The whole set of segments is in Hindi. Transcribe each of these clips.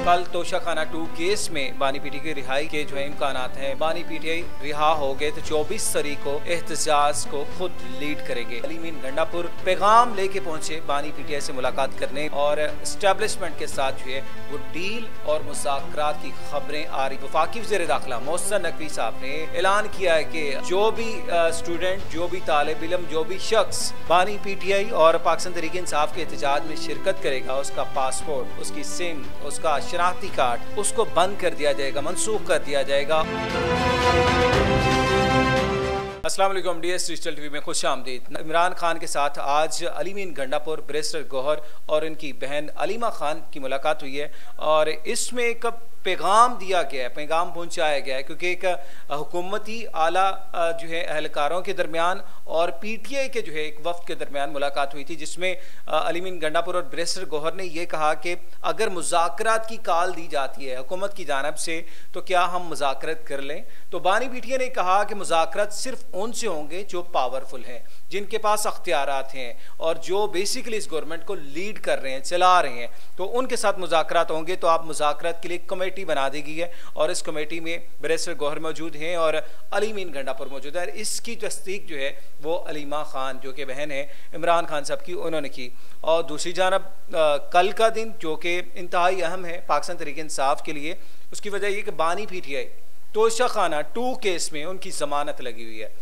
कल तोशाखाना 2 केस में बानी पीटीआई की रिहाई के जो है इम्कानात हैं। बानी पीटीआई रिहा हो गए तो 24 तारीख को एहतजाज को खुद लीड करेंगे। अलीमीन गंडापुर पैगाम लेके पहुंचे बानी पीटीआई से मुलाकात करने और एस्टेब्लिशमेंट के साथ जो है वो डील और मुज़ाकरात की खबरें आ रही। वफाकी वज़ीर दाखिला मोहसिन नकवी साहब ने ऐलान किया है कि जो भी स्टूडेंट, जो भी तालिब इल्म, जो भी शख्स बानी पीटीआई और पाकिस्तान तहरीक इंसाफ के एहतजाज में शिरकत करेगा, उसका पासपोर्ट, उसकी सिम, उसका शनाख्ती कार्ड, उसको बंद कर दिया जाएगा, मनसूख कर दिया जाएगा। अस्सलाम वालेकुम, डीएस डिजिटल टीवी में खुश आमदीद। इमरान खान के साथ आज अलीमीन गंडापुर, बैरिस्टर गौहर और इनकी बहन अलीमा खान की मुलाकात हुई है और इसमें एक पैगाम दिया गया है, पैगाम पहुंचाया गया है, क्योंकि एक हुकूमती आला जो है अहलकारों के दरमियान और पीटीआई के जो है एक वफ्द के दरमियान मुलाकात हुई थी, जिसमें अलीमीन गंडापुर और बैरिस्टर गौहर ने यह कहा कि अगर मुज़ाकरात की कॉल दी जाती है हुकूमत की जानिब से तो क्या हम मुज़ाकरात कर लें। तो बानी पीटीआई ने कहा कि मुज़ाकरात सिर्फ उनसे होंगे जो पावरफुल हैं, जिनके पास अख्तियारात हैं और जो बेसिकली इस गवर्नमेंट को लीड कर रहे हैं, चला रहे हैं, तो उनके साथ मुज़ाकरात होंगे। तो आप मुज़ाकरात के लिए कमेटी बना दी गई है और इस कमेटी में बैरिस्टर गौहर मौजूद हैं और अलीमीन गंडापुर मौजूद है। इसकी तस्दीक जो है वो अलीमा खान जो कि बहन है इमरान खान साहब की, उन्होंने की। और दूसरी जानब कल का दिन जो कि इंतहाई अहम है पाकिस्तान तहरीक इंसाफ के लिए, उसकी वजह यह कि बानी पीटीआई तोशाखाना 2 केस में उनकी जमानत लगी हुई है।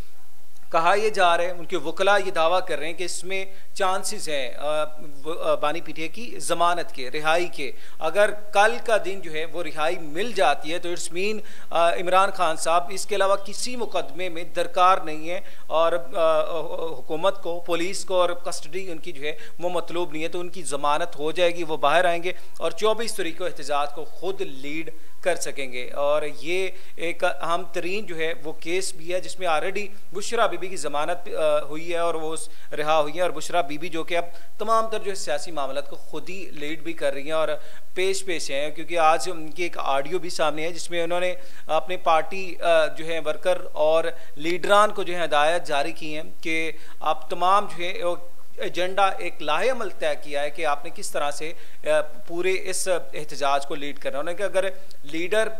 कहा यह जा रहा है, उनके वकला ये दावा कर रहे हैं कि इसमें चांसेस हैं बानी पीटीआई की जमानत के, रिहाई के। अगर कल का दिन जो है वो रिहाई मिल जाती है तो इट्स मीन इमरान खान साहब इसके अलावा किसी मुकदमे में दरकार नहीं है और हुकूमत को, पुलिस को और कस्टडी उनकी जो है वो मतलूब नहीं है, तो उनकी जमानत हो जाएगी, वो बाहर आएंगे और 24 तारीख को एहतजाज को खुद लीड कर सकेंगे। और ये एक अहम तरीन जो है वो केस भी है जिसमें ऑलरेडी बुशरा बीबी की जमानत हुई है और वो रिहा हुई है और बुशरा बीबी जो कि अब तमाम तर जो है सियासी मामलात को खुद ही लीड भी कर रही हैं और पेश हैं, क्योंकि आज उनकी एक ऑडियो भी सामने है जिसमें उन्होंने अपनी पार्टी जो है वर्कर और लीडरान को जो है हिदायत जारी की हैं कि आप तमाम जो है एजेंडा एक लाहेअमल तय किया है कि आपने किस तरह से पूरे इस एहतजाज को लीड करना है। उन्होंने कहा अगर लीडर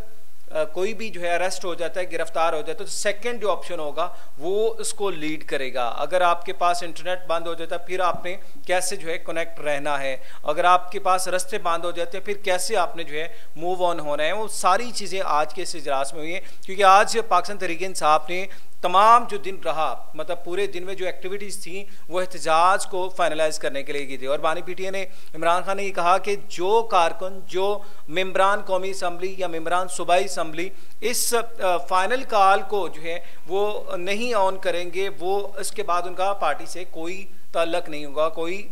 कोई भी जो है अरेस्ट हो जाता है, गिरफ्तार हो जाता है, तो सेकंड जो ऑप्शन होगा वो उसको लीड करेगा। अगर आपके पास इंटरनेट बंद हो जाता है फिर आपने कैसे जो है कनेक्ट रहना है, अगर आपके पास रास्ते बंद हो जाते हैं फिर कैसे आपने जो है मूव ऑन होना है, वो सारी चीज़ें आज के इस इजलास में हुई हैं। क्योंकि आज पाकिस्तान तहरीक इंसाफ ने तमाम जो दिन रहा, मतलब पूरे दिन में जो एक्टिविटीज़ थी वो एहतजाज को फाइनलाइज करने के लिए की थी। और बानी पीटीआई ने, इमरान खान ने ये कहा कि जो कारकुन, जो मेंबरान कौमी असम्बली या मेंबरान सूबाई असम्बली इस फाइनल कॉल को जो है वो नहीं ऑन करेंगे, वो इसके बाद उनका पार्टी से कोई ताल्लुक नहीं होगा, कोई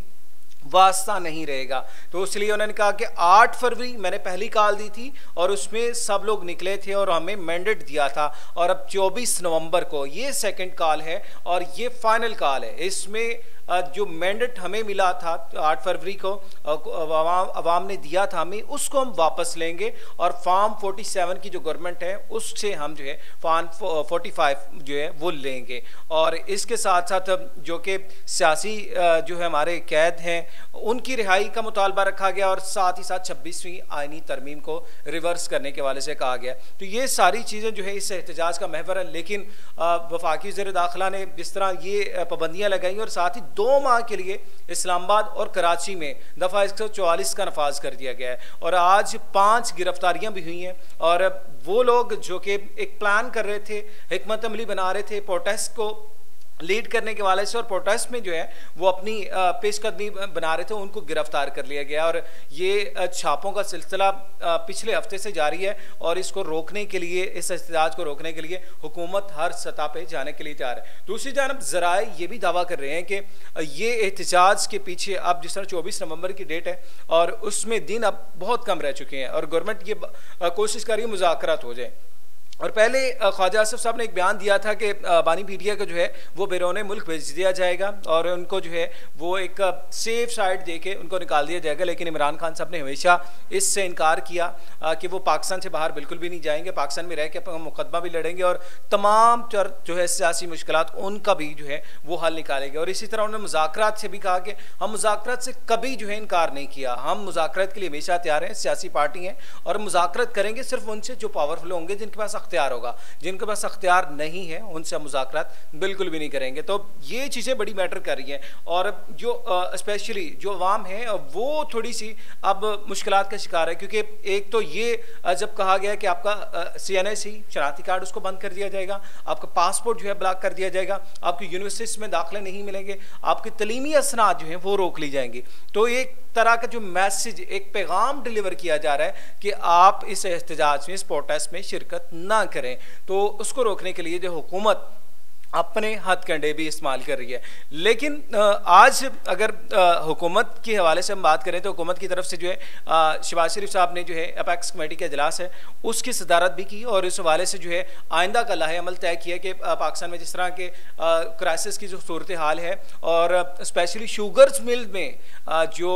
वास्ता नहीं रहेगा। तो इसलिए उन्होंने कहा कि 8 फरवरी मैंने पहली कॉल दी थी और उसमें सब लोग निकले थे और हमें मैंडेट दिया था, और अब 24 नवंबर को ये सेकंड कॉल है और ये फाइनल कॉल है। इसमें जो मैंडेट हमें मिला था 8 फरवरी को अवाम ने दिया था हमें, उसको हम वापस लेंगे और फॉर्म 47 की जो गवर्नमेंट है उससे हम जो है फॉर्म 45 जो है वो लेंगे। और इसके साथ साथ जो कि सियासी जो है हमारे कैद हैं उनकी रिहाई का मुतालबा रखा गया और साथ ही साथ 26वीं आईनी तरमीम को रिवर्स करने के वाले से कहा गया। तो ये सारी चीज़ें जो है इस एहतजाज का महवर है। लेकिन वफाकी वज़ीर दाखिला ने जिस तरह ये पाबंदियाँ लगाई और साथ ही 2 माह के लिए इस्लामाबाद और कराची में दफ़ा 144 का नफाज कर दिया गया है और आज 5 गिरफ्तारियां भी हुई हैं। और वो लोग जो कि एक प्लान कर रहे थे, हिकमत अमली बना रहे थे प्रोटेस्ट को लीड करने के वाले से और प्रोटेस्ट में जो है वो अपनी पेशकदमी बना रहे थे, उनको गिरफ्तार कर लिया गया। और ये छापों का सिलसिला पिछले हफ्ते से जारी है और इसको रोकने के लिए, इस एहतजाज को रोकने के लिए हुकूमत हर सतह पे जाने के लिए तैयार है। दूसरी जानब ज़राए ये भी दावा कर रहे हैं कि ये एहतजाज के पीछे अब जिस तरह 24 नवंबर की डेट है और उसमें दिन अब बहुत कम रह चुके हैं और गवर्नमेंट ये कोशिश कर रही है मुज़ाकरात हो जाए। और पहले ख्वाजा आसिफ साहब ने एक बयान दिया था कि बानी पीटिया को जो है वो बैरून मुल्क भेज दिया जाएगा और उनको जो है वो एक सेफ साइड दे के उनको निकाल दिया जाएगा, लेकिन इमरान खान साहब ने हमेशा इससे इनकार किया कि वो पाकिस्तान से बाहर बिल्कुल भी नहीं जाएंगे, पाकिस्तान में रह के मुकदमा भी लड़ेंगे और तमाम जो है सियासी मुश्किलात उनका भी जो है वो हल निकालेंगे। और इसी तरह उन्होंने मुज़ाकरात से भी कहा कि हम मुज़ाकरात से कभी जो है इनकार नहीं किया, हम मुज़ाकरात के लिए हमेशा तैयार हैं, सियासी पार्टी हैं और मुज़ाकरात करेंगे सिर्फ उनसे जो पावरफुल होंगे, जिनके पास अख्तियार होगा, जिनके पास अख्तियार नहीं है उनसे मुज़ाकरात बिल्कुल भी नहीं करेंगे। तो ये चीज़ें बड़ी मैटर कर रही हैं और जो स्पेशली जो अवाम है वो थोड़ी सी अब मुश्किलात का शिकार है, क्योंकि एक तो ये जब कहा गया कि आपका CNSE शनाख्ती कार्ड उसको बंद कर दिया जाएगा, आपका पासपोर्ट जो है ब्लॉक कर दिया जाएगा, आपकी यूनिवर्सिटीज़ में दाखिले नहीं मिलेंगे, आपकी तलीमी असनाद जो हैं वो रोक ली जाएंगी। तो एक तरह का जो मैसेज, एक पैगाम डिलीवर किया जा रहा है कि आप इस एहतजाज में, इस प्रोटेस्ट में शिरकत ना करें। तो उसको रोकने के लिए जो हुकूमत अपने हथकंडे भी इस्तेमाल कर रही है। लेकिन आज अगर हुकूमत के हवाले से हम बात करें तो हुकूमत की तरफ से जो है शहबाज शरीफ साहब ने जो है अपेक्स कमेटी का इजलास है उसकी सदारत भी की और इस हवाले से जो है आइंदा का लाहे अमल तय किया कि पाकिस्तान में जिस तरह के क्राइसिस की जो सूरत हाल है और स्पेशली शुगर्स मिल में जो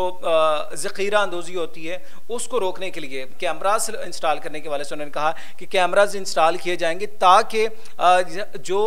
ज़ख़ीरा अंदोज़ी होती है उसको रोकने के लिए कैमराज इंस्टॉल करने के हवाले से उन्होंने कहा कि कैमराज इंस्टॉल किए जाएंगे ताकि जो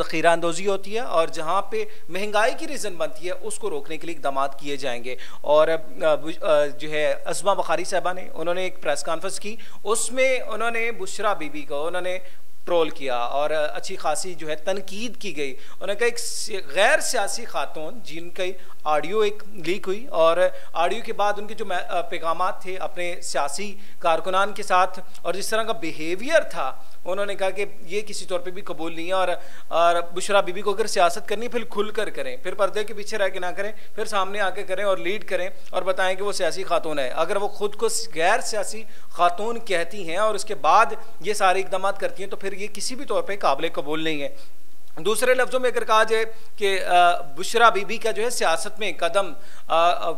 ज़ख़ीरा अंदोज़ी होती है और जहाँ पे महंगाई की रीज़न बनती है उसको रोकने के लिए इक़दाम किए जाएंगे। और जो है अज़मा बुखारी साहबा ने उन्होंने एक प्रेस कॉन्फ्रेंस की, उसमें उन्होंने बुशरा बीबी को उन्होंने ट्रोल किया और अच्छी खासी जो है तनकीद की गई। उन्होंने कहा एक गैर सियासी खातून जिनकी ऑडियो एक लीक हुई और ऑडियो के बाद उनके जो पैगामात थे अपने सियासी कारकुनान के साथ और जिस तरह का बिहेवियर था, उन्होंने कहा कि ये किसी तौर पे भी कबूल नहीं है और बुशरा बीबी को अगर सियासत करनी है फिर खुल कर करें, फिर पर्दे के पीछे रह के ना करें, फिर सामने आके करें और लीड करें और बताएं कि वो सियासी खातून है। अगर वो खुद को गैर सियासी खातून कहती हैं और उसके बाद ये सारे इकदाम करती हैं तो फिर ये किसी भी तौर पर काबिल कबूल नहीं है। दूसरे लफ्ज़ों में अगर कहा जाए कि बुशरा बीबी का जो है सियासत में कदम,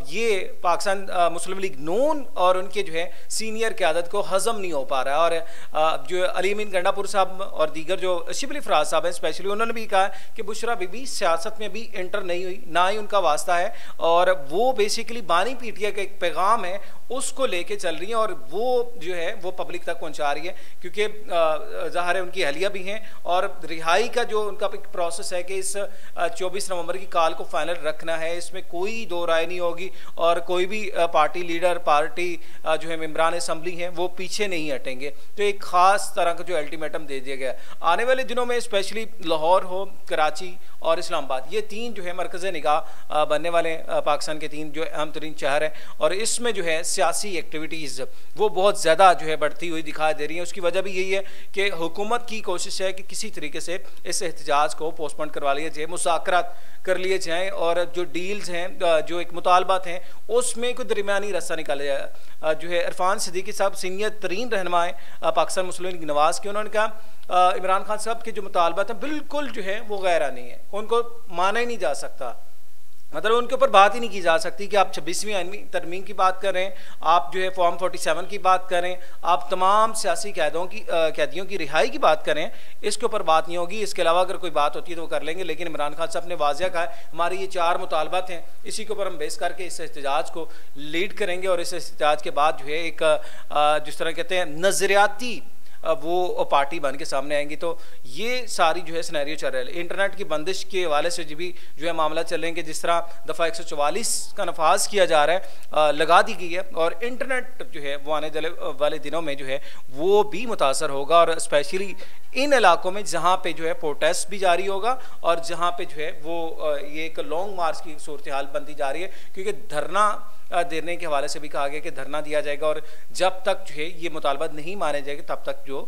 ये पाकिस्तान मुस्लिम लीग नून और उनके जो है सीनियर क़यादत को हज़म नहीं हो पा रहा है। और जो अली अमीन गंडापुर साहब और दीगर जो शिबली फराज साहब हैं स्पेशली, उन्होंने भी कहा कि बुशरा बीबी सियासत में भी एंटर नहीं हुई, ना ही उनका वास्ता है और वो बेसिकली बानी पीटिया का एक पैगाम है उसको लेके चल रही हैं और वो जो है वो पब्लिक तक पहुंचा रही है, क्योंकि ज़ाहिर है उनकी अहलिया भी हैं और रिहाई का जो उनका एक प्रोसेस है कि इस 24 नवंबर की कॉल को फाइनल रखना है, इसमें कोई दो राय नहीं होगी और कोई भी पार्टी लीडर, पार्टी जो है मेंबरान असम्बली हैं वो पीछे नहीं हटेंगे। तो एक ख़ास तरह का जो अल्टीमेटम दे दिया गया आने वाले दिनों में, स्पेशली लाहौर हो, कराची और इस्लामाबाद, ये तीन जो है मरकज़ निगाह बनने वाले पाकिस्तान के तीन जो अहम तरीन शहर हैं और इसमें जो है सियासी एक्टिविटीज़ वो बहुत ज़्यादा जो है बढ़ती हुई दिखाई दे रही हैं। उसकी वजह भी यही है कि हुकूमत की कोशिश है कि किसी तरीके से इस एहतजाज को पोस्टपोन करवा लिया जाए, मुज़ाकरात कर लिए जाएँ और जो डील्स हैं, जो एक मुतालबात हैं उसमें कोई दरमियानी रास्ता निकाला जाए। जो है इरफान सिद्दीकी साहब सीनियर तरीन रहनुमा पाकिस्तान मुस्लिम लीग नवाज़ के, उन्होंने कहा इमरान खान साहब के जो मुतालबात हैं बिल्कुल जो है वो गैरानी है, उनको माना ही नहीं जा सकता, मतलब उनके ऊपर बात ही नहीं की जा सकती कि आप 26वीं तरमीम की बात करें, आप जो है फॉर्म 47 की बात करें, आप तमाम सियासी कैदियों की रिहाई की बात करें, इसके ऊपर बात नहीं होगी। इसके अलावा अगर कोई बात होती है तो वो कर लेंगे, लेकिन इमरान खान साहब ने वाज़िया कहा है हमारे ये 4 मुतालबात हैं, इसी के ऊपर हम बेस करके इस एहतजाज को लीड करेंगे और इस एहतजाज के बाद जो है एक जिस तरह कहते हैं नज़रियाती वो पार्टी बन के सामने आएंगी। तो ये सारी जो है सिनेरियो चल रहा है। इंटरनेट की बंदिश के हवाले से भी जो है मामला चल रहे हैं कि जिस तरह दफ़ा 144 का नफाज किया जा रहा है, लगा दी गई है और इंटरनेट जो है वो आने वाले दिनों में जो है वो भी मुतासर होगा और स्पेशली इन इलाकों में जहाँ पे जो है प्रोटेस्ट भी जारी होगा और जहाँ पे जो है वो ये एक लॉन्ग मार्च की सूरत हाल बनती जा रही है, क्योंकि धरना देने के हवाले से भी कहा गया कि धरना दिया जाएगा और जब तक जो है ये मुतालबात नहीं माने जाएंगे तब तक जो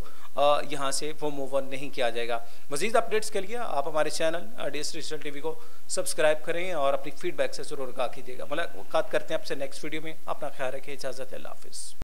यहाँ से वो मूव ऑन नहीं किया जाएगा। मज़ीद अपडेट्स के लिए आप हमारे चैनल DS डिजिटल TV को सब्सक्राइब करें और अपनी फीडबैक से ज़रूर आगाह कीजिएगा। मुलाकात करते हैं आपसे नेक्स्ट वीडियो में। अपना ख्याल रखें, इजाज़त है, अल्लाह हाफ़िज़।